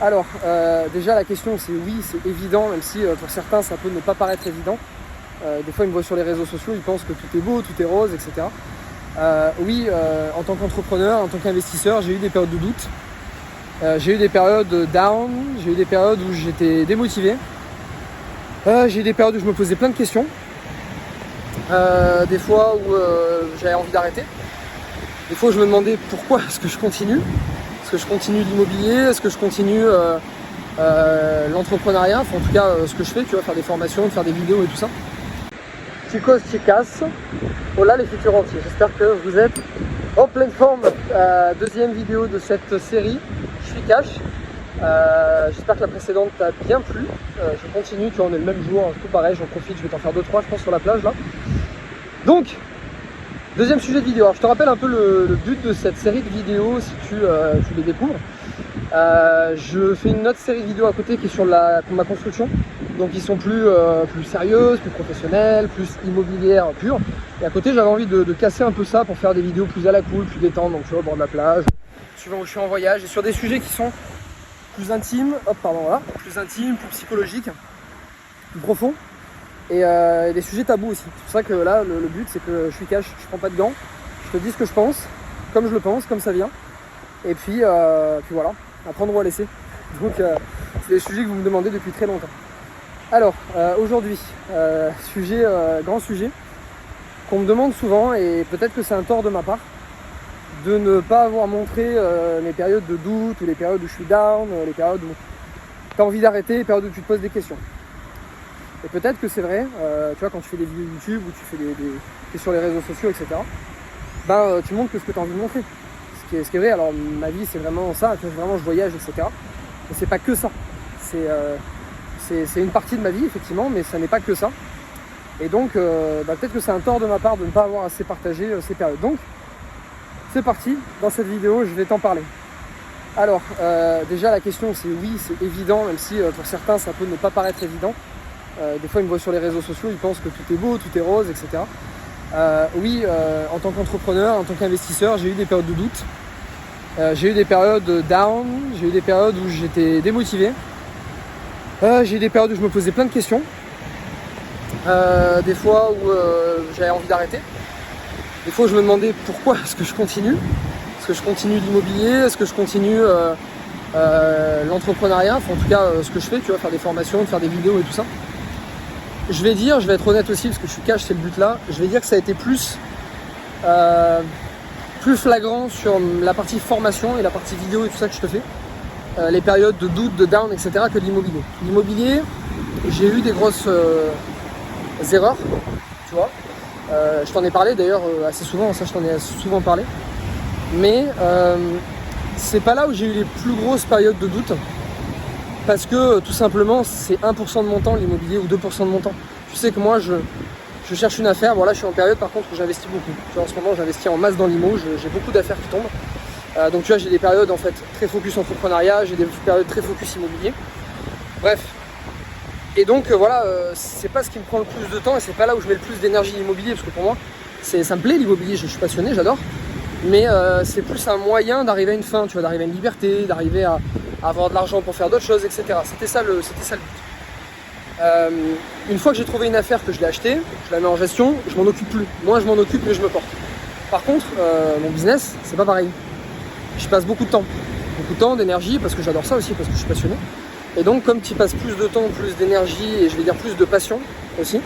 Alors, déjà la question c'est oui, c'est évident, même si pour certains ça peut ne pas paraître évident. Des fois ils me voient sur les réseaux sociaux, ils pensent que tout est beau, tout est rose, etc. Oui, en tant qu'entrepreneur, en tant qu'investisseur, j'ai eu des périodes de doute. J'ai eu des périodes down, j'ai eu des périodes où j'étais démotivé. J'ai eu des périodes où je me posais plein de questions. Des fois où j'avais envie d'arrêter. Des fois où je me demandais pourquoi est-ce que je continue. Est-ce que je continue l'immobilier? Est-ce que je continue l'entrepreneuriat? Enfin, en tout cas, ce que je fais, tu vois, faire des formations, faire des vidéos et tout ça. Chicos, chicas, hola les futurs entiers. J'espère que vous êtes en pleine forme. Deuxième vidéo de cette série. Je suis Cash. J'espère que la précédente t'a bien plu. Je continue, tu vois, on est le même jour, tout pareil, j'en profite, je vais t'en faire 2-3 je pense sur la plage là. Donc, deuxième sujet de vidéo. Alors, je te rappelle un peu le but de cette série de vidéos si tu les découvres. Je fais une autre série de vidéos à côté qui est sur ma construction. Donc ils sont plus sérieuses, plus professionnelles, plus immobilières pures. Et à côté j'avais envie de casser un peu ça pour faire des vidéos plus à la cool, plus détentes, donc tu vois, au bord de la plage, suivant où je suis en voyage, et sur des sujets qui sont plus intimes, plus intimes, plus psychologiques, plus profonds, et des sujets tabous aussi. C'est pour ça que là le but c'est que je suis Cash, je prends pas de gants, je te dis ce que je pense, comme je le pense, comme ça vient, et puis voilà, à prendre ou à laisser. Donc c'est des sujets que vous me demandez depuis très longtemps. Alors aujourd'hui, grand sujet qu'on me demande souvent, et peut-être que c'est un tort de ma part de ne pas avoir montré mes périodes de doute, ou les périodes où je suis down, les périodes où tu as envie d'arrêter, les périodes où tu te poses des questions. Et peut-être que c'est vrai, tu vois, quand tu fais des vidéos YouTube ou tu fais t'es sur les réseaux sociaux, etc., tu montres que ce que tu as envie de montrer. Ce qui est vrai. Alors ma vie c'est vraiment ça, vraiment je voyage, etc. Mais c'est pas que ça. C'est une partie de ma vie effectivement, mais ça n'est pas que ça. Et donc peut-être que c'est un tort de ma part de ne pas avoir assez partagé ces périodes. Donc c'est parti, dans cette vidéo je vais t'en parler. Alors déjà la question c'est oui, c'est évident, même si pour certains ça peut ne pas paraître évident. Des fois ils me voient sur les réseaux sociaux, ils pensent que tout est beau, tout est rose, etc. Oui, en tant qu'entrepreneur, en tant qu'investisseur, j'ai eu des périodes de doute. J'ai eu des périodes down, j'ai eu des périodes où j'étais démotivé. J'ai eu des périodes où je me posais plein de questions. Des fois où j'avais envie d'arrêter. Des fois où je me demandais pourquoi est-ce que je continue. Est-ce que je continue l'immobilier? Est-ce que je continue l'entrepreneuriat? Enfin, en tout cas, ce que je fais, tu vois, faire des formations, faire des vidéos et tout ça. Je vais être honnête aussi, parce que je suis Cash, c'est le but là. Je vais dire que ça a été plus flagrant sur la partie formation et la partie vidéo et tout ça que je te fais. Les périodes de doute, de down, etc. que de l'immobilier. L'immobilier, j'ai eu des grosses erreurs, tu vois. Je t'en ai parlé d'ailleurs assez souvent, ça je t'en ai souvent parlé. Mais c'est pas là où j'ai eu les plus grosses périodes de doute. Parce que tout simplement c'est 1% de mon temps l'immobilier ou 2% de mon temps. Tu sais que moi je cherche une affaire, voilà je suis en période par contre où j'investis beaucoup. Tu vois, en ce moment j'investis en masse dans l'immo, j'ai beaucoup d'affaires qui tombent. Donc tu vois j'ai des périodes en fait très focus entrepreneuriat, j'ai des périodes très focus immobilier. Bref. Et donc c'est pas ce qui me prend le plus de temps et c'est pas là où je mets le plus d'énergie l'immobilier, parce que pour moi ça me plaît l'immobilier, je suis passionné, j'adore. Mais c'est plus un moyen d'arriver à une fin, tu vois, d'arriver à une liberté, d'arriver à avoir de l'argent pour faire d'autres choses, etc. C'était ça le but. Une fois que j'ai trouvé une affaire, que je l'ai achetée, je la mets en gestion, je m'en occupe plus. Moins je m'en occupe, mieux je me porte. Par contre, mon business, c'est pas pareil. Je passe beaucoup de temps, d'énergie, parce que j'adore ça aussi, parce que je suis passionné. Et donc, comme tu passes plus de temps, plus d'énergie, et je vais dire plus de passion aussi,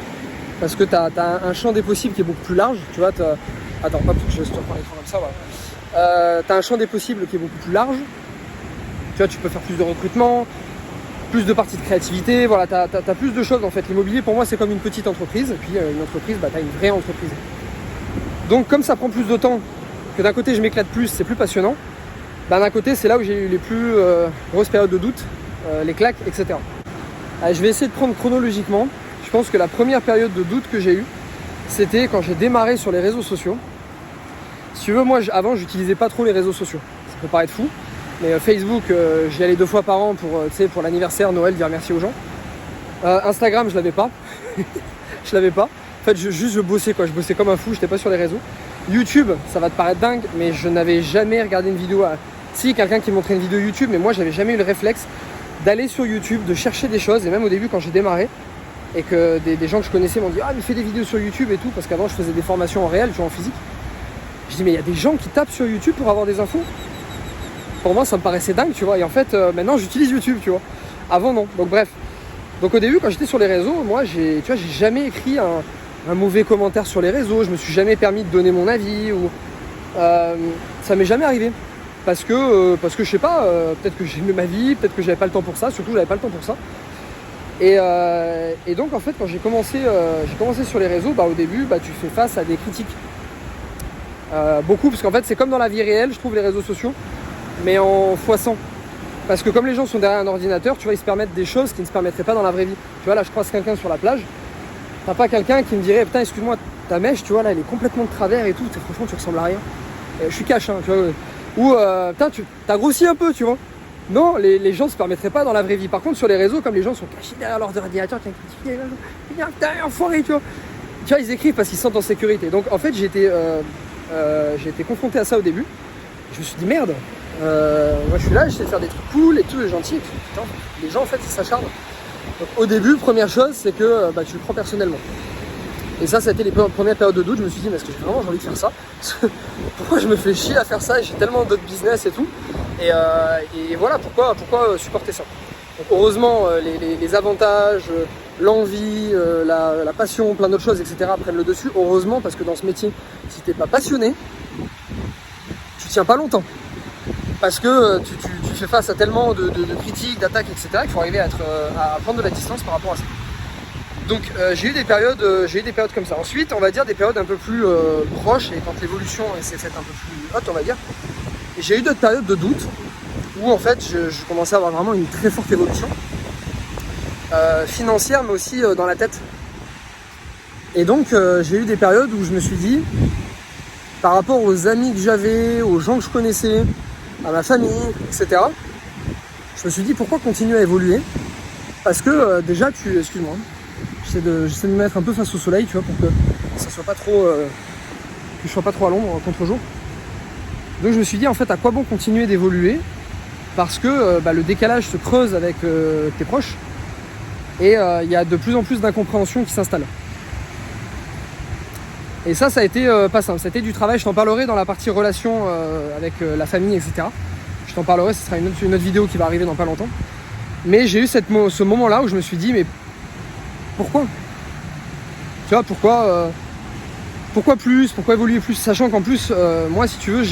parce que tu as un champ des possibles qui est beaucoup plus large, tu vois, attends, hop, je vais te reprendre l'écran comme ça, voilà. Tu as un champ des possibles qui est beaucoup plus large. Tu vois, tu peux faire plus de recrutement, plus de parties de créativité, voilà, tu as plus de choses en fait. L'immobilier pour moi c'est comme une petite entreprise, et puis une entreprise, tu as une vraie entreprise. Donc comme ça prend plus de temps, que d'un côté je m'éclate plus, c'est plus passionnant, d'un côté c'est là où j'ai eu les plus grosses périodes de doute, les claques, etc. Allez, je vais essayer de prendre chronologiquement. Je pense que la première période de doute que j'ai eue, c'était quand j'ai démarré sur les réseaux sociaux. Si tu veux, moi avant j'utilisais pas trop les réseaux sociaux, ça peut paraître fou. Mais Facebook, j'y allais 2 fois par an pour l'anniversaire, Noël, dire merci aux gens. Instagram, je l'avais pas. Je l'avais pas. En fait, je bossais quoi. Je bossais comme un fou, j'étais pas sur les réseaux. YouTube, ça va te paraître dingue, mais je n'avais jamais regardé une vidéo Si, quelqu'un qui montrait une vidéo YouTube, mais moi j'avais jamais eu le réflexe d'aller sur YouTube, de chercher des choses. Et même au début quand j'ai démarré, et que des gens que je connaissais m'ont dit ah mais fais des vidéos sur YouTube et tout, parce qu'avant je faisais des formations en réel, tu vois, en physique. Je dis mais il y a des gens qui tapent sur YouTube pour avoir des infos. Pour moi ça me paraissait dingue, tu vois, et en fait maintenant j'utilise YouTube, tu vois. Avant non, donc bref. Donc au début quand j'étais sur les réseaux, moi j'ai jamais écrit un mauvais commentaire sur les réseaux, je me suis jamais permis de donner mon avis, ou ça m'est jamais arrivé. Parce que je sais pas, peut-être que j'aimais ma vie, peut-être que j'avais pas le temps pour ça, surtout j'avais pas le temps pour ça. Et donc en fait quand j'ai commencé sur les réseaux, au début tu fais face à des critiques. Beaucoup, parce qu'en fait c'est comme dans la vie réelle, je trouve, les réseaux sociaux, mais en x100. Parce que comme les gens sont derrière un ordinateur, tu vois, ils se permettent des choses qui ne se permettraient pas dans la vraie vie. Tu vois, là je croise quelqu'un sur la plage, t'as pas quelqu'un qui me dirait putain excuse-moi, ta mèche, tu vois, là elle est complètement de travers et tout, franchement tu ressembles à rien. Je suis cash, hein, tu vois. Ou putain t'as grossi un peu, tu vois. Non, les gens ne se permettraient pas dans la vraie vie. Par contre, sur les réseaux, comme les gens sont cachés derrière leur ordinateur, putain, enfoiré, tu vois. Tu vois, ils écrivent parce qu'ils se sentent en sécurité. Donc, en fait, j'ai été confronté à ça au début. Je me suis dit, merde, moi je suis là, j'essaie de faire des trucs cool et tout, et gentil. Et puis, putain, les gens, en fait, ils s'acharnent. Donc, au début, première chose, c'est que tu le prends personnellement. Et ça a été les premières périodes de doute. Je me suis dit, mais est-ce que j'ai vraiment envie de faire ça? Pourquoi je me fais chier à faire ça? J'ai tellement d'autres business et tout. Et voilà, pourquoi supporter ça? Donc heureusement, les avantages, l'envie, la passion, plein d'autres choses, etc. prennent le dessus. Heureusement, parce que dans ce métier, si t'es pas passionné, tu tiens pas longtemps. Parce que tu fais face à tellement de critiques, d'attaques, etc. qu'il faut arriver à prendre de la distance par rapport à ça. Donc j'ai eu des périodes comme ça. Ensuite, on va dire des périodes un peu plus proches, et quand l'évolution s'est faite un peu plus haute, on va dire. Et j'ai eu d'autres périodes de doute où en fait je commençais à avoir vraiment une très forte évolution financière, mais aussi dans la tête. Et donc j'ai eu des périodes où je me suis dit, par rapport aux amis que j'avais, aux gens que je connaissais, à ma famille, etc. Je me suis dit pourquoi continuer à évoluer? Parce que déjà excuse-moi, j'essaie de me mettre un peu face au soleil, tu vois, pour que ça soit pas trop que je sois pas trop à l'ombre contre-jour. Donc je me suis dit en fait à quoi bon continuer d'évoluer, parce que le décalage se creuse avec tes proches, et il y a de plus en plus d'incompréhension qui s'installe. Et ça a été pas simple, ça a été du travail. Je t'en parlerai dans la partie relation avec la famille, etc. Je t'en parlerai, ce sera une autre vidéo qui va arriver dans pas longtemps. Mais j'ai eu ce moment-là où je me suis dit mais pourquoi? Tu vois, pourquoi plus? Pourquoi évoluer plus? Sachant qu'en plus, moi, si tu veux,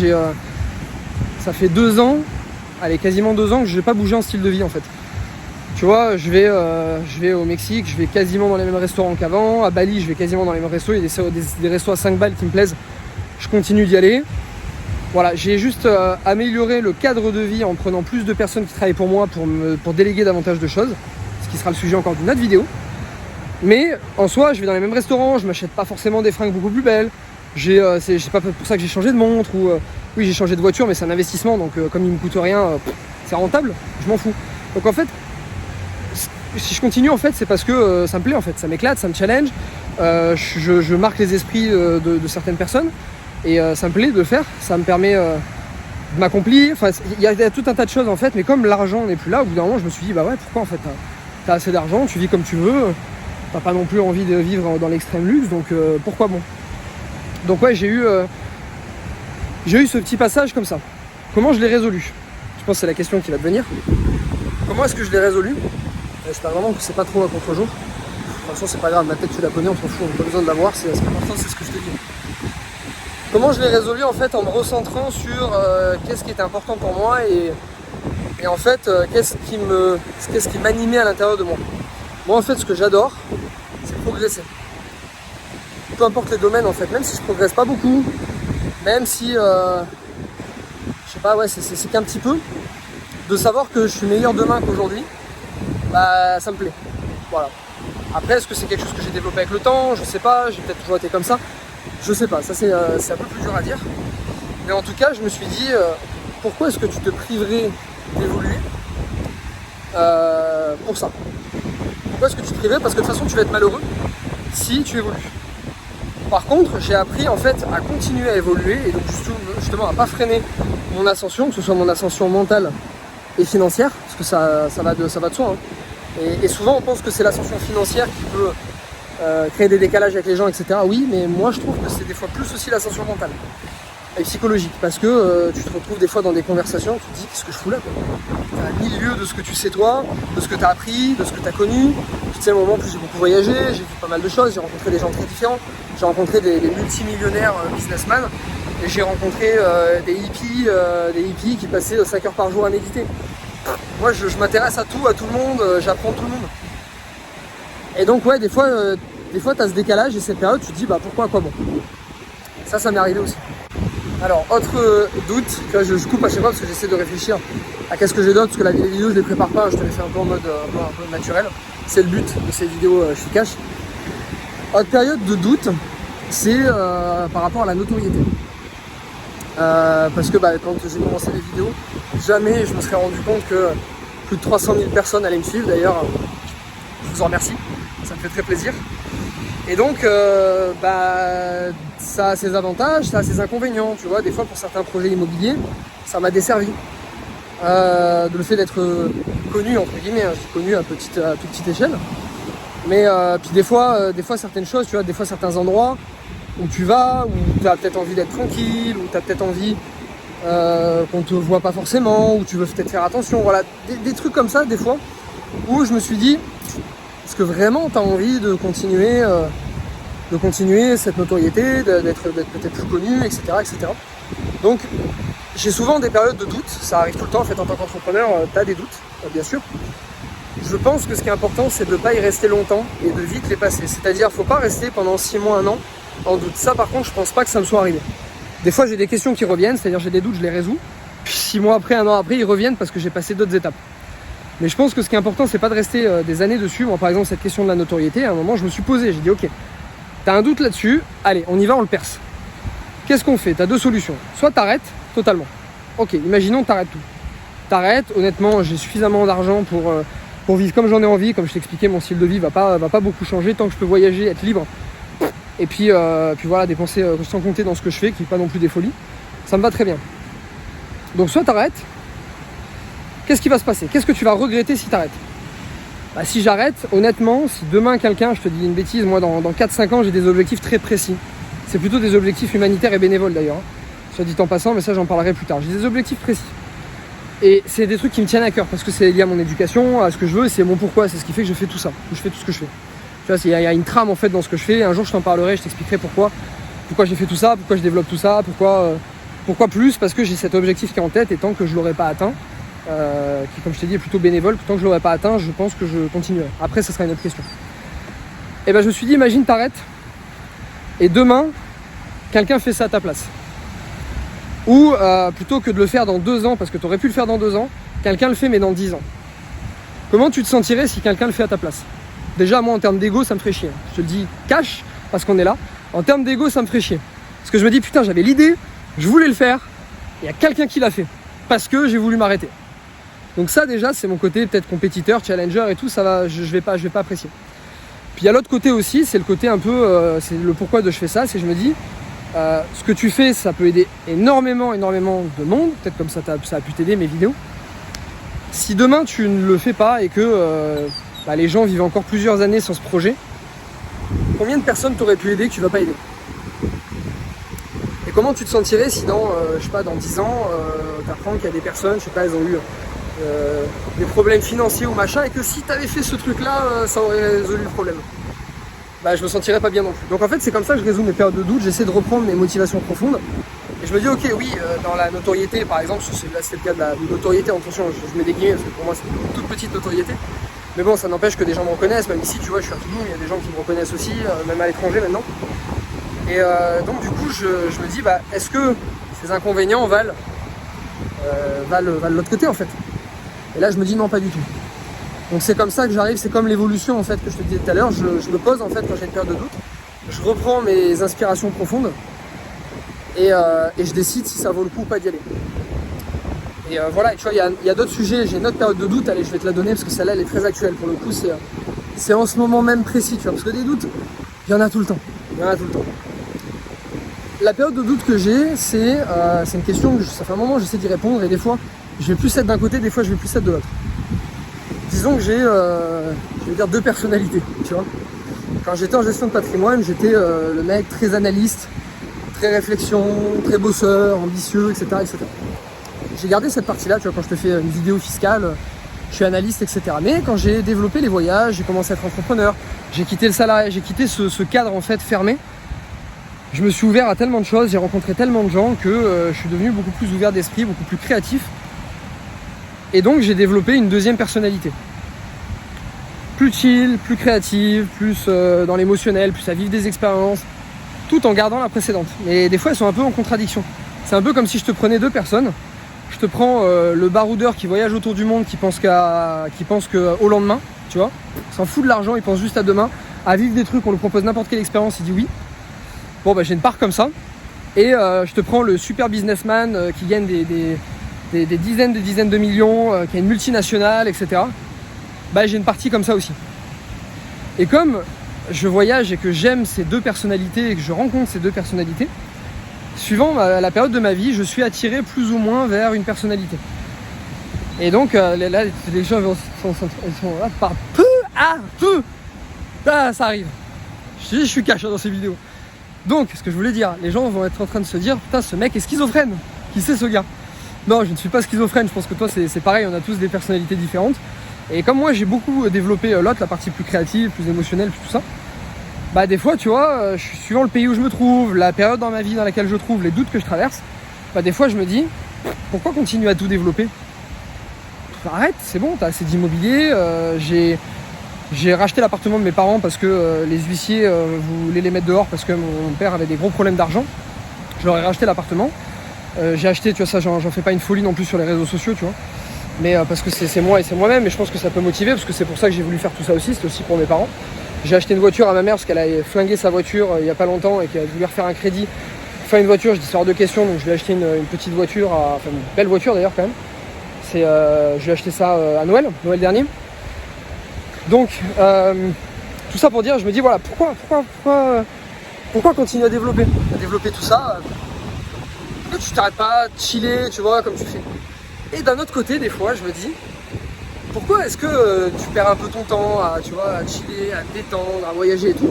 ça fait 2 ans, allez, quasiment 2 ans que je n'ai pas bougé en style de vie, en fait. Tu vois, je vais au Mexique, je vais quasiment dans les mêmes restaurants qu'avant. À Bali, je vais quasiment dans les mêmes restos. Il y a des restos à 5 balles qui me plaisent. Je continue d'y aller. Voilà, j'ai juste amélioré le cadre de vie en prenant plus de personnes qui travaillent pour moi pour déléguer davantage de choses. Ce qui sera le sujet encore d'une autre vidéo. Mais en soi, je vais dans les mêmes restaurants, je m'achète pas forcément des fringues beaucoup plus belles. C'est pas pour ça que j'ai changé de montre, ou oui, j'ai changé de voiture, mais c'est un investissement, donc comme il me coûte rien, c'est rentable, je m'en fous. Donc en fait, si je continue, en fait, c'est parce que ça me plaît, en fait, ça m'éclate, ça me challenge. Je marque les esprits de certaines personnes, et ça me plaît de le faire, ça me permet de m'accomplir. Enfin, il y a tout un tas de choses, en fait, mais comme l'argent n'est plus là, au bout d'un moment, je me suis dit, bah ouais, pourquoi, en fait, t'as assez d'argent, tu vis comme tu veux. T'as pas non plus envie de vivre dans l'extrême luxe, donc pourquoi bon? Donc ouais, j'ai eu ce petit passage comme ça. Comment je l'ai résolu? Je pense que c'est la question qui va te venir. Comment est-ce que je l'ai résolu? J'espère vraiment que c'est pas trop à contre-jour. De toute façon, c'est pas grave, ma tête tu la connais, on s'en fout, on n'a pas besoin de la voir, c'est important, c'est ce que je te dis. Comment je l'ai résolu? En fait, en me recentrant sur qu'est-ce qui était important pour moi, et en fait, qu'est-ce qui m'animait à l'intérieur de moi. Moi, en fait, ce que j'adore, c'est progresser. Peu importe les domaines, en fait, même si je progresse pas beaucoup, même si, je sais pas, ouais, c'est qu'un petit peu, de savoir que je suis meilleur demain qu'aujourd'hui, bah, ça me plaît. Voilà. Après, est-ce que c'est quelque chose que j'ai développé avec le temps? Je sais pas, j'ai peut-être toujours été comme ça. Je sais pas, ça c'est un peu plus dur à dire. Mais en tout cas, je me suis dit, pourquoi est-ce que tu te priverais d'évoluer pour ça? Pourquoi est-ce que tu te priverais? Parce que de toute façon tu vas être malheureux si tu évolues. Par contre, j'ai appris en fait à continuer à évoluer, et donc justement à pas freiner mon ascension, que ce soit mon ascension mentale et financière, parce que ça va de soi. Hein. Et souvent on pense que c'est l'ascension financière qui peut créer des décalages avec les gens, etc. Oui, mais moi je trouve que c'est des fois plus aussi l'ascension mentale et psychologique, parce que tu te retrouves des fois dans des conversations, tu te dis qu'est-ce que je fous là, tu as 1000 lieues de ce que tu sais toi, de ce que tu as appris, de ce que tu as connu. Tu sais, au moment où j'ai beaucoup voyagé, j'ai vu pas mal de choses, j'ai rencontré des gens très différents, j'ai rencontré des multimillionnaires businessmen, et j'ai rencontré des hippies qui passaient 5 heures par jour à méditer. Moi je m'intéresse à tout le monde, j'apprends tout le monde. Et donc ouais, des fois tu as ce décalage et cette période, tu te dis bah pourquoi, à quoi bon. Ça m'est arrivé aussi. Alors, autre doute, que je coupe à chaque fois parce que j'essaie de réfléchir à qu'est-ce que j'ai d'autre, parce que les vidéos je les prépare pas, je te les fais un peu en mode un peu naturel. C'est le but de ces vidéos efficaces. Autre période de doute, c'est par rapport à la notoriété. Parce que quand j'ai commencé les vidéos, jamais je me serais rendu compte que plus de 300 000 personnes allaient me suivre. D'ailleurs, je vous en remercie, ça me fait très plaisir. Et donc, ça a ses avantages, ça a ses inconvénients. Tu vois, des fois, pour certains projets immobiliers, ça m'a desservi. Le fait d'être connu, entre guillemets, hein, je dis connu à toute petite échelle. Mais puis des fois, certaines choses, tu vois, des fois, certains endroits où tu vas, où tu as peut-être envie d'être tranquille, où tu as peut-être envie qu'on te voit pas forcément, où tu veux peut-être faire attention. Voilà, des trucs comme ça, des fois, où je me suis dit, est-ce que vraiment tu as envie de continuer cette notoriété, d'être peut-être plus connu, etc., etc. Donc, j'ai souvent des périodes de doute, ça arrive tout le temps en fait en tant qu'entrepreneur, tu as des doutes, bien sûr. Je pense que ce qui est important, c'est de ne pas y rester longtemps et de vite les passer. C'est-à-dire, faut pas rester pendant 6 mois, 1 an en doute. Ça, par contre, je pense pas que ça me soit arrivé. Des fois, j'ai des questions qui reviennent, c'est-à-dire j'ai des doutes, je les résous. Puis 6 mois après, 1 an après, ils reviennent parce que j'ai passé d'autres étapes. Mais je pense que ce qui est important, c'est pas de rester des années dessus. Moi, par exemple, cette question de la notoriété, à un moment, je me suis posé, j'ai dit, ok, t'as un doute là-dessus, allez, on y va, on le perce. Qu'est-ce qu'on fait? T'as 2 solutions. Soit t'arrêtes totalement. Ok, imaginons que t'arrêtes tout. T'arrêtes, honnêtement, j'ai suffisamment d'argent pour vivre comme j'en ai envie. Comme je t'expliquais, mon style de vie va pas beaucoup changer tant que je peux voyager, être libre. Et puis voilà, dépenser sans compter dans ce que je fais, qui n'est pas non plus des folies. Ça me va très bien. Donc soit t'arrêtes, qu'est-ce qui va se passer? Qu'est-ce que tu vas regretter si t'arrêtes? Si j'arrête, honnêtement, si demain quelqu'un, je te dis une bêtise, moi dans 4-5 ans j'ai des objectifs très précis. C'est plutôt des objectifs humanitaires et bénévoles d'ailleurs, soit dit en passant, mais ça j'en parlerai plus tard. J'ai des objectifs précis. Et c'est des trucs qui me tiennent à cœur parce que c'est lié à mon éducation, à ce que je veux, c'est mon pourquoi, c'est ce qui fait que je fais tout ça, que je fais tout ce que je fais. Tu vois, il y a une trame en fait dans ce que je fais. Un jour je t'en parlerai, je t'expliquerai pourquoi j'ai fait tout ça, pourquoi je développe tout ça, pourquoi plus, parce que j'ai cet objectif qui est en tête et tant que je l'aurai pas atteint, qui comme je t'ai dit est plutôt bénévole, tant que je l'aurai pas atteint, je pense que je continuerai. Après ça sera une autre question. Et je me suis dit, imagine t'arrêtes et demain quelqu'un fait ça à ta place. Ou plutôt que de le faire dans 2 ans, parce que tu aurais pu le faire dans 2 ans, quelqu'un le fait mais dans 10 ans. Comment tu te sentirais si quelqu'un le fait à ta place? Déjà moi en termes d'ego ça me ferait chier. Je te le dis cash parce qu'on est là. En termes d'ego ça me ferait chier. Parce que je me dis putain j'avais l'idée, je voulais le faire, il y a quelqu'un qui l'a fait. Parce que j'ai voulu m'arrêter. Donc ça déjà c'est mon côté peut-être compétiteur, challenger et tout, ça va, je vais pas apprécier. Puis il y a l'autre côté aussi, c'est le côté un peu, c'est le pourquoi de je fais ça, c'est que je me dis, ce que tu fais, ça peut aider énormément de monde, peut-être comme ça a pu t'aider mes vidéos. Si demain tu ne le fais pas et que les gens vivent encore plusieurs années sans ce projet, combien de personnes t'aurais pu aider que tu ne vas pas aider? Et comment tu te sentirais si dans 10 ans, tu apprends qu'il y a des personnes, elles ont eu des problèmes financiers ou machin, et que si tu avais fait ce truc-là, ça aurait résolu le problème? Je me sentirais pas bien non plus. Donc en fait c'est comme ça que je résous mes périodes de doute, j'essaie de reprendre mes motivations profondes et je me dis ok oui, dans la notoriété par exemple, là c'était le cas de la notoriété, attention je mets des guillemets parce que pour moi c'est une toute petite notoriété, mais bon ça n'empêche que des gens me reconnaissent, même ici tu vois je suis à Toulouse, il y a des gens qui me reconnaissent aussi, même à l'étranger maintenant, et donc du coup je me dis est-ce que ces inconvénients valent l'autre côté en fait? Et là je me dis non, pas du tout. Donc c'est comme ça que j'arrive, c'est comme l'évolution en fait que je te disais tout à l'heure, je me pose en fait quand j'ai une période de doute, je reprends mes inspirations profondes et je décide si ça vaut le coup ou pas d'y aller. Et voilà, et tu vois, il y a d'autres sujets, j'ai une autre période de doute, allez je vais te la donner parce que celle-là elle est très actuelle pour le coup, c'est en ce moment même précis, tu vois, parce que des doutes, il y en a tout le temps, La période de doute que j'ai, c'est une question que ça fait un moment que j'essaie d'y répondre et des fois je vais plus être d'un côté, des fois je vais plus être de l'autre. Disons que j'ai, je vais dire, deux personnalités, tu vois. Quand j'étais en gestion de patrimoine, j'étais le mec très analyste, très réflexion, très bosseur, ambitieux, etc. etc. J'ai gardé cette partie-là, tu vois, quand je te fais une vidéo fiscale, je suis analyste, etc. Mais quand j'ai développé les voyages, j'ai commencé à être entrepreneur, j'ai quitté le salariat, j'ai quitté ce cadre en fait fermé, je me suis ouvert à tellement de choses, j'ai rencontré tellement de gens que je suis devenu beaucoup plus ouvert d'esprit, beaucoup plus créatif. Et donc j'ai développé une deuxième personnalité. Plus chill, plus créative, plus dans l'émotionnel, plus à vivre des expériences, tout en gardant la précédente. Mais des fois elles sont un peu en contradiction. C'est un peu comme si je te prenais deux personnes. Je te prends le baroudeur qui voyage autour du monde, qui pense qu'au lendemain, tu vois. Il s'en fout de l'argent, il pense juste à demain. À vivre des trucs, on lui propose n'importe quelle expérience, il dit oui. Bon bah j'ai une part comme ça. Et je te prends le super businessman qui gagne des dizaines de millions, qui a une multinationale, etc. Bah j'ai une partie comme ça aussi. Et comme je voyage et que j'aime ces deux personnalités et que je rencontre ces deux personnalités, suivant la période de ma vie, je suis attiré plus ou moins vers une personnalité. Et donc là, les gens sont là par peu à peu. Là, ça arrive. Je suis cash dans ces vidéos. Donc, ce que je voulais dire, les gens vont être en train de se dire, putain, ce mec est schizophrène. Qui c'est ce gars? Non, je ne suis pas schizophrène. Je pense que toi, c'est pareil. On a tous des personnalités différentes. Et comme moi, j'ai beaucoup développé l'autre, la partie plus créative, plus émotionnelle, tout ça. Bah des fois, tu vois, suivant le pays où je me trouve, la période dans ma vie dans laquelle je trouve, les doutes que je traverse, bah des fois je me dis, pourquoi continuer à tout développer? Arrête, c'est bon, t'as assez d'immobilier, j'ai racheté l'appartement de mes parents parce que les huissiers voulaient les mettre dehors parce que mon père avait des gros problèmes d'argent. Je leur ai racheté l'appartement. J'ai acheté, tu vois, ça j'en fais pas une folie non plus sur les réseaux sociaux, tu vois. Mais parce que c'est moi et c'est moi-même, et je pense que ça peut motiver, parce que c'est pour ça que j'ai voulu faire tout ça aussi, c'était aussi pour mes parents. J'ai acheté une voiture à ma mère parce qu'elle a flingué sa voiture il n'y a pas longtemps et qu'elle a voulu refaire un crédit. Enfin une voiture, je dis c'est hors de question, donc je lui ai acheté une petite voiture, enfin une belle voiture d'ailleurs quand même. Je lui ai acheté ça à Noël dernier. Donc tout ça pour dire, je me dis voilà, pourquoi continuer à développer tout ça? Pourquoi tu t'arrêtes pas de chiller, tu vois, comme tu fais? Et d'un autre côté, des fois, je me dis, pourquoi est-ce que tu perds un peu ton temps à chiller, à te détendre, à voyager et tout,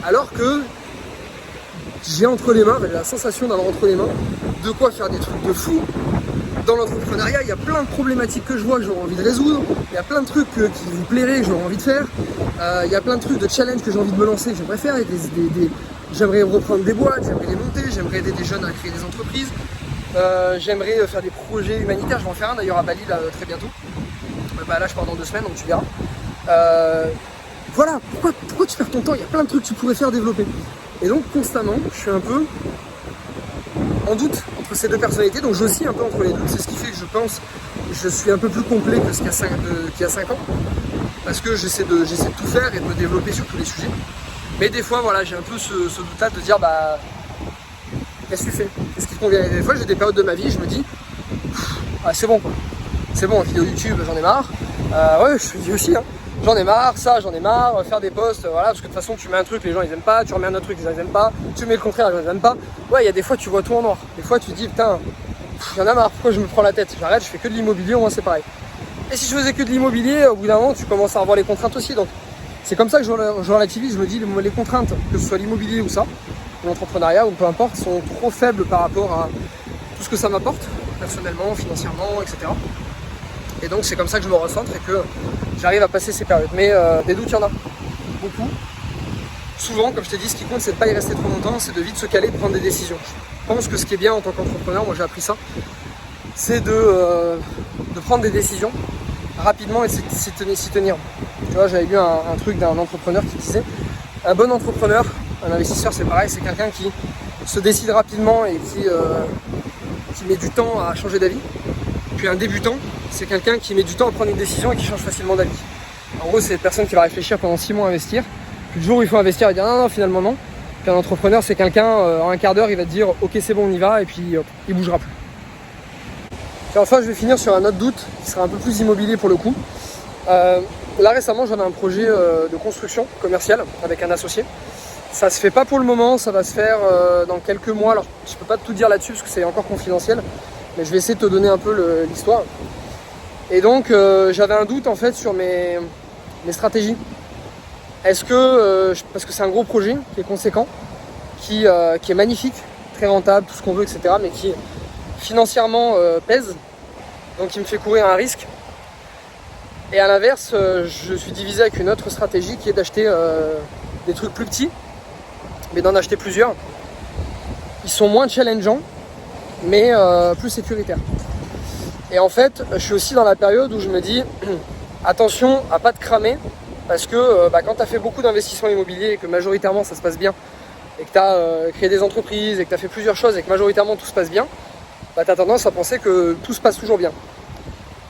alors que j'ai entre les mains, la sensation d'avoir entre les mains de quoi faire des trucs de fou. Dans l'entrepreneuriat, il y a plein de problématiques que je vois que j'aurais envie de résoudre, il y a plein de trucs qui vous plairaient, que j'aurais envie de faire, il y a plein de trucs de challenge que j'ai envie de me lancer, que j'aimerais faire, j'aimerais reprendre des boîtes, j'aimerais les monter, j'aimerais aider des jeunes à créer des entreprises, j'aimerais faire des projets humanitaires, je vais en faire un d'ailleurs à Bali là, très bientôt. Bah là je pars dans 2 semaines donc tu verras. Voilà, pourquoi tu perds ton temps? Il y a plein de trucs que tu pourrais faire développer. Et donc constamment, je suis un peu en doute entre ces deux personnalités, donc j'oscille un peu entre les deux. C'est ce qui fait que je pense que je suis un peu plus complet que ce qu'il y a 5 ans. Parce que j'essaie de tout faire et de me développer sur tous les sujets. Mais des fois, voilà, j'ai un peu ce doute-là de dire, bah, qu'est-ce que tu fais? Qu'est-ce qui te convient? Et des fois, j'ai des périodes de ma vie, je me dis, ah, c'est bon quoi. C'est bon, vidéo YouTube, j'en ai marre. Ouais, je te dis aussi, hein. J'en ai marre, j'en ai marre, faire des posts, voilà, parce que de toute façon, tu mets un truc, les gens ils aiment pas, tu remets un autre truc, les gens ils aiment pas, tu mets le contraire, les gens ils aiment pas. Ouais, il y a des fois, tu vois tout en noir. Des fois, tu te dis, putain, j'en ai marre, pourquoi je me prends la tête? J'arrête, je fais que de l'immobilier, au moins c'est pareil. Et si je faisais que de l'immobilier, au bout d'un moment, tu commences à revoir les contraintes aussi. Donc, c'est comme ça que je relativise, je me dis, les contraintes, que ce soit l'immobilier ou ça, ou l'entrepreneuriat, ou peu importe, sont trop faibles par rapport à tout ce que ça m'apporte, personnellement, financièrement, etc. Et donc c'est comme ça que je me recentre et que j'arrive à passer ces périodes. Mais des doutes, il y en a beaucoup. Souvent, comme je t'ai dit, ce qui compte, c'est de ne pas y rester trop longtemps, c'est de vite se caler, de prendre des décisions. Je pense que ce qui est bien en tant qu'entrepreneur, moi j'ai appris ça, c'est de prendre des décisions rapidement et de s'y tenir. Tu vois, j'avais lu un truc d'un entrepreneur qui disait, un bon entrepreneur, un investisseur, c'est pareil, c'est quelqu'un qui se décide rapidement et qui met du temps à changer d'avis. Puis un débutant, c'est quelqu'un qui met du temps à prendre une décision et qui change facilement d'avis. En gros, c'est une personne qui va réfléchir pendant 6 mois à investir. Puis le jour où il faut investir, il va dire non, finalement non. Puis un entrepreneur, c'est quelqu'un, en un quart d'heure, il va te dire ok, c'est bon, on y va, et puis il bougera plus. Puis enfin, je vais finir sur un autre doute qui sera un peu plus immobilier pour le coup. Là récemment, j'en ai un projet de construction commerciale avec un associé. Ça se fait pas pour le moment, ça va se faire dans quelques mois. Alors je peux pas tout dire là-dessus parce que c'est encore confidentiel, mais je vais essayer de te donner un peu l'histoire. Et donc j'avais un doute en fait sur mes stratégies. Est-ce que, parce que c'est un gros projet qui est conséquent, qui est magnifique, très rentable, tout ce qu'on veut, etc., mais qui financièrement pèse, donc qui me fait courir un risque. Et à l'inverse, je suis divisé avec une autre stratégie qui est d'acheter des trucs plus petits, mais d'en acheter plusieurs. Ils sont moins challengeants, mais plus sécuritaires. Et en fait, je suis aussi dans la période où je me dis attention à pas te cramer, parce que quand tu as fait beaucoup d'investissements immobiliers et que majoritairement ça se passe bien, et que tu as créé des entreprises et que tu as fait plusieurs choses et que majoritairement tout se passe bien, tu as tendance à penser que tout se passe toujours bien.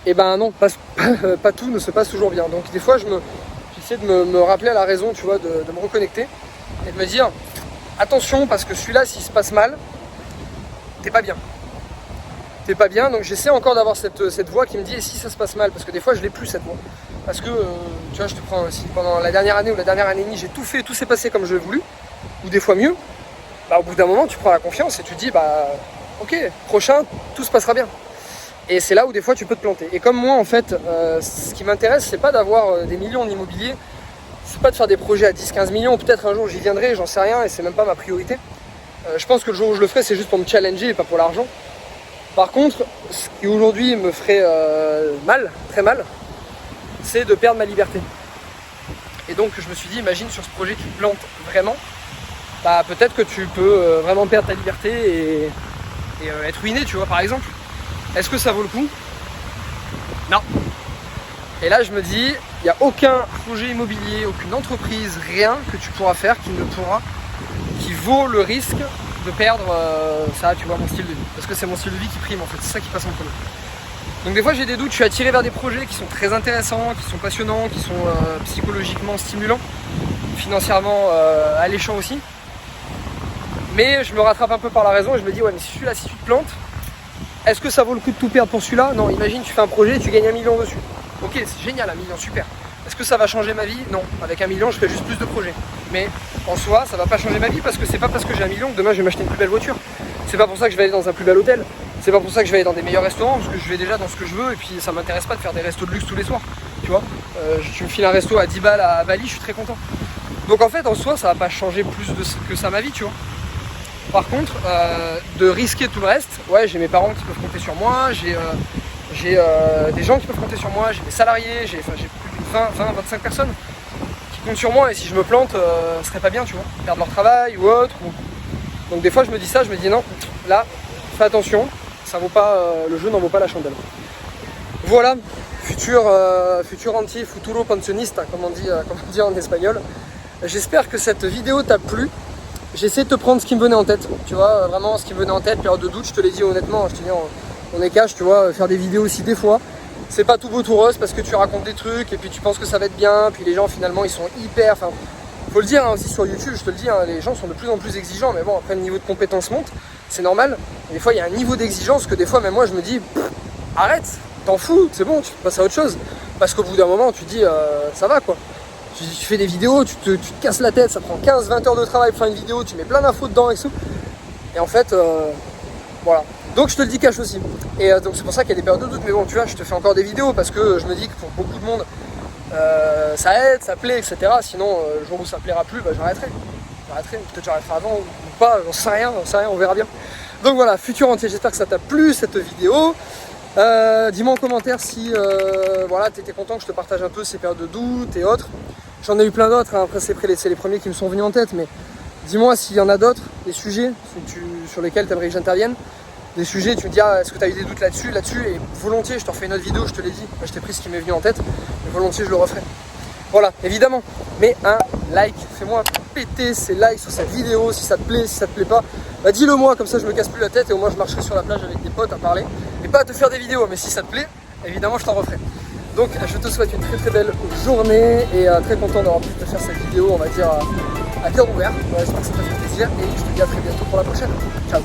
Et non, pas tout ne se passe toujours bien. Donc des fois j'essaie de me rappeler à la raison, tu vois, de me reconnecter et de me dire attention, parce que celui-là, s'il se passe mal, t'es pas bien. T'es pas bien, donc j'essaie encore d'avoir cette voix qui me dit et si ça se passe mal, parce que des fois je l'ai plus cette voix. Parce que tu vois, je te prends, si pendant la dernière année ou la dernière année et demie j'ai tout fait, tout s'est passé comme je l'ai voulu, ou des fois mieux, au bout d'un moment tu prends la confiance et tu te dis ok, prochain, tout se passera bien. Et c'est là où des fois tu peux te planter. Et comme moi en fait, ce qui m'intéresse, c'est pas d'avoir des millions en immobilier, c'est pas de faire des projets à 10-15 millions, peut-être un jour j'y viendrai, j'en sais rien, et c'est même pas ma priorité. Je pense que le jour où je le ferai, c'est juste pour me challenger et pas pour l'argent. Par contre, ce qui aujourd'hui me ferait mal, très mal, c'est de perdre ma liberté. Et donc je me suis dit, imagine sur ce projet tu te plantes vraiment, peut-être que tu peux vraiment perdre ta liberté et être ruiné, tu vois, par exemple. Est-ce que ça vaut le coup? Non. Et là je me dis, il n'y a aucun projet immobilier, aucune entreprise, rien que tu pourras faire qui vaut le risque de perdre ça, tu vois, mon style de vie. Parce que c'est mon style de vie qui prime en fait, c'est ça qui passe en premier. Donc des fois j'ai des doutes, je suis attiré vers des projets qui sont très intéressants, qui sont passionnants, qui sont psychologiquement stimulants, financièrement alléchants aussi. Mais je me rattrape un peu par la raison et je me dis ouais, mais celui-là, si tu te plantes, est-ce que ça vaut le coup de tout perdre pour celui-là? Non, imagine tu fais un projet et tu gagnes 1 million dessus. Ok, c'est génial, 1 million, super. Est-ce que ça va changer ma vie? Non, avec 1 million je fais juste plus de projets. Mais en soi, ça va pas changer ma vie parce que c'est pas parce que j'ai 1 million que demain je vais m'acheter une plus belle voiture. C'est pas pour ça que je vais aller dans un plus bel hôtel. C'est pas pour ça que je vais aller dans des meilleurs restaurants, parce que je vais déjà dans ce que je veux et puis ça m'intéresse pas de faire des restos de luxe tous les soirs. Tu vois, tu me files un resto à 10 balles à Bali, je suis très content. Donc en fait, en soi, ça va pas changer plus que ça ma vie, tu vois. Par contre, de risquer tout le reste, ouais, j'ai mes parents qui peuvent compter sur moi, j'ai des gens qui peuvent compter sur moi, j'ai des salariés, j'ai plus de 20-25 personnes qui comptent sur moi, et si je me plante, ce serait pas bien, tu vois, perdre leur travail ou autre. Donc des fois je me dis ça, je me dis non, là, fais attention, ça vaut pas, le jeu n'en vaut pas la chandelle. Voilà, futur rentier, futuro pensionista, comme on dit en espagnol. J'espère que cette vidéo t'a plu. J'essaie de te prendre ce qui me venait en tête, tu vois, vraiment ce qui me venait en tête, période de doute, je te l'ai dit honnêtement, je te dis on est cash, tu vois, faire des vidéos aussi des fois, c'est pas tout beau tout rose parce que tu racontes des trucs et puis tu penses que ça va être bien, puis les gens finalement ils sont hyper, enfin, faut le dire aussi sur YouTube, je te le dis, les gens sont de plus en plus exigeants, mais bon, après le niveau de compétence monte, c'est normal, et des fois il y a un niveau d'exigence que des fois même moi je me dis, arrête, t'en fous, c'est bon, tu passes à autre chose, parce qu'au bout d'un moment tu te dis, ça va quoi. Tu fais des vidéos, tu te casses la tête, ça prend 15-20 heures de travail pour faire une vidéo, tu mets plein d'infos dedans et tout. Et en fait, voilà. Donc je te le dis cash aussi. Et donc c'est pour ça qu'il y a des périodes de doute. Mais bon, tu vois, je te fais encore des vidéos parce que je me dis que pour beaucoup de monde, ça aide, ça plaît, etc. Sinon, le jour où ça plaira plus, j'arrêterai. Peut-être j'arrêterai avant ou pas, j'en sais rien, on verra bien. Donc voilà, futur entier, j'espère que ça t'a plu cette vidéo. Dis-moi en commentaire si voilà, tu étais content que je te partage un peu ces périodes de doute et autres. J'en ai eu plein d'autres, hein. Après c'est les premiers qui me sont venus en tête, mais dis-moi s'il y en a d'autres, des sujets sur lesquels tu aimerais que j'intervienne. Des sujets, tu me dis est-ce que tu as eu des doutes là-dessus, et volontiers je te refais une autre vidéo, je te l'ai dit, je t'ai pris ce qui m'est venu en tête, et volontiers je le referai. Voilà, évidemment, mets un like, fais-moi péter ces likes sur cette vidéo, si ça te plaît, si ça te plaît pas, dis-le moi, comme ça je me casse plus la tête et au moins je marcherai sur la plage avec des potes à parler, et pas à te faire des vidéos, mais si ça te plaît, évidemment je t'en referai. Donc je te souhaite une très très belle journée et très content d'avoir pu te faire cette vidéo, on va dire, à cœur ouvert. J'espère que ça t'a fait plaisir et je te dis à très bientôt pour la prochaine. Ciao.